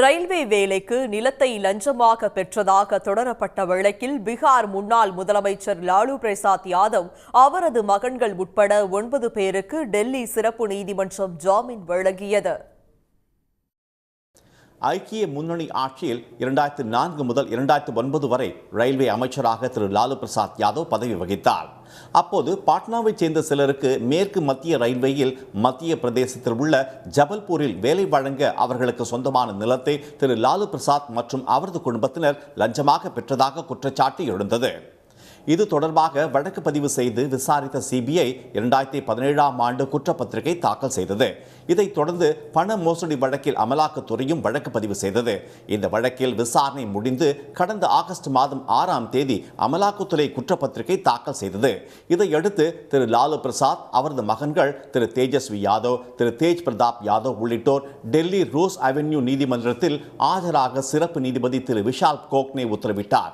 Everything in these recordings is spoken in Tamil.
ரயில்வே வேலைக்கு நிலத்தை லஞ்சமாக பெற்றதாக தொடரப்பட்ட வழக்கில் பீகார் முன்னாள் முதலமைச்சர் லாலு பிரசாத் யாதவ் அவரது மகன்கள் உட்பட 9 பேருக்கு டெல்லி சிறப்பு நீதிமன்றம் ஜாமீன் வழங்கியது. ஐக்கிய முன்னணி ஆட்சியில் 2004 முதல் 2009 வரை ரயில்வே அமைச்சராக திரு லாலு பிரசாத் யாதவ் பதவி வகித்தார். அப்போது பாட்னாவைச் சேர்ந்த சிலருக்கு மேற்கு மத்திய ரயில்வேயில் மத்திய பிரதேசத்தில் உள்ள ஜபல்பூரில் வேலை வழங்க அவர்களுக்கு சொந்தமான நிலத்தை திரு லாலு பிரசாத் மற்றும் அவரது குடும்பத்தினர் லஞ்சமாக பெற்றதாக குற்றச்சாட்டு எழுந்தது. இது தொடர்பாக வழக்கு பதிவு செய்து விசாரித்த சிபிஐ 2017ஆம் ஆண்டு குற்றப்பத்திரிகை தாக்கல் செய்தது. இதைத் தொடர்ந்து பண மோசடி வழக்கில் அமலாக்கத்துறையும் வழக்கு பதிவு செய்தது. இந்த வழக்கில் விசாரணை முடிந்து கடந்த ஆகஸ்ட் மாதம் 6ஆம் தேதி அமலாக்கத்துறை குற்றப்பத்திரிகை தாக்கல் செய்தது. இதையடுத்து திரு லாலு பிரசாத், அவரது மகன்கள் திரு தேஜஸ்வி யாதவ், திரு தேஜ் பிரதாப் யாதவ் உள்ளிட்டோர் டெல்லி ரோஸ் அவென்யூ நீதிமன்றத்தில் ஆஜராக சிறப்பு நீதிபதி திரு விஷால் கோக்னே உத்தரவிட்டார்.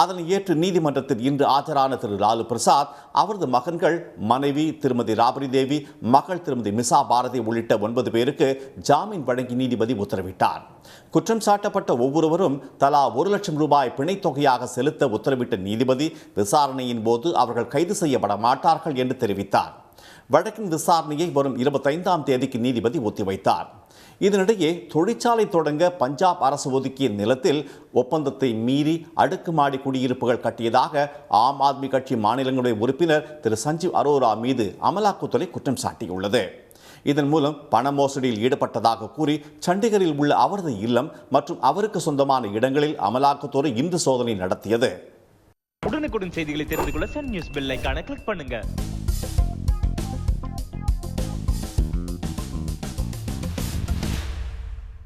அதனை ஏற்று நீதிமன்றத்தில் இன்று ஆஜரான திரு லாலு பிரசாத், அவரது மகன்கள், மனைவி திருமதி ராபரி தேவி, மகள் திருமதி மிசா பாரதி உள்ளிட்ட 9 பேருக்கு ஜாமீன் வழங்கி நீதிபதி உத்தரவிட்டார். குற்றம் சாட்டப்பட்ட ஒவ்வொருவரும் தலா 1 லட்சம் ரூபாய் பிணைத் தொகையாக செலுத்த உத்தரவிட்ட நீதிபதி விசாரணையின் போது அவர்கள் கைது செய்யப்பட மாட்டார்கள் என்று தெரிவித்தார். வழக்கின் விசாரணையை வரும் 25ஆம் தேதிக்கு நீதிபதி ஒத்திவைத்தார். இதனிடையே தொழிற்சாலை தொடங்க பஞ்சாப் அரசு ஒதுக்கிய நிலத்தில் ஒப்பந்தத்தை மீறி அடுக்குமாடி குடியிருப்புகள் கட்டியதாக ஆம் ஆத்மி கட்சி மாநிலங்களுடைய உறுப்பினர் திரு சஞ்சீவ் அரோரா மீது அமலாக்கத்துறை குற்றம் சாட்டியுள்ளது. இதன் மூலம் பண மோசடியில் ஈடுபட்டதாக கூறி சண்டிகரில் உள்ள அவரது இல்லம் மற்றும் அவருக்கு சொந்தமான இடங்களில் அமலாக்கத்துறை இன்று சோதனை நடத்தியது. உடனுக்குடன் செய்திகளை தெரிந்து கொள்ள சன் நியூஸ் பெல் ஐகானை கிளிக் பண்ணுங்க.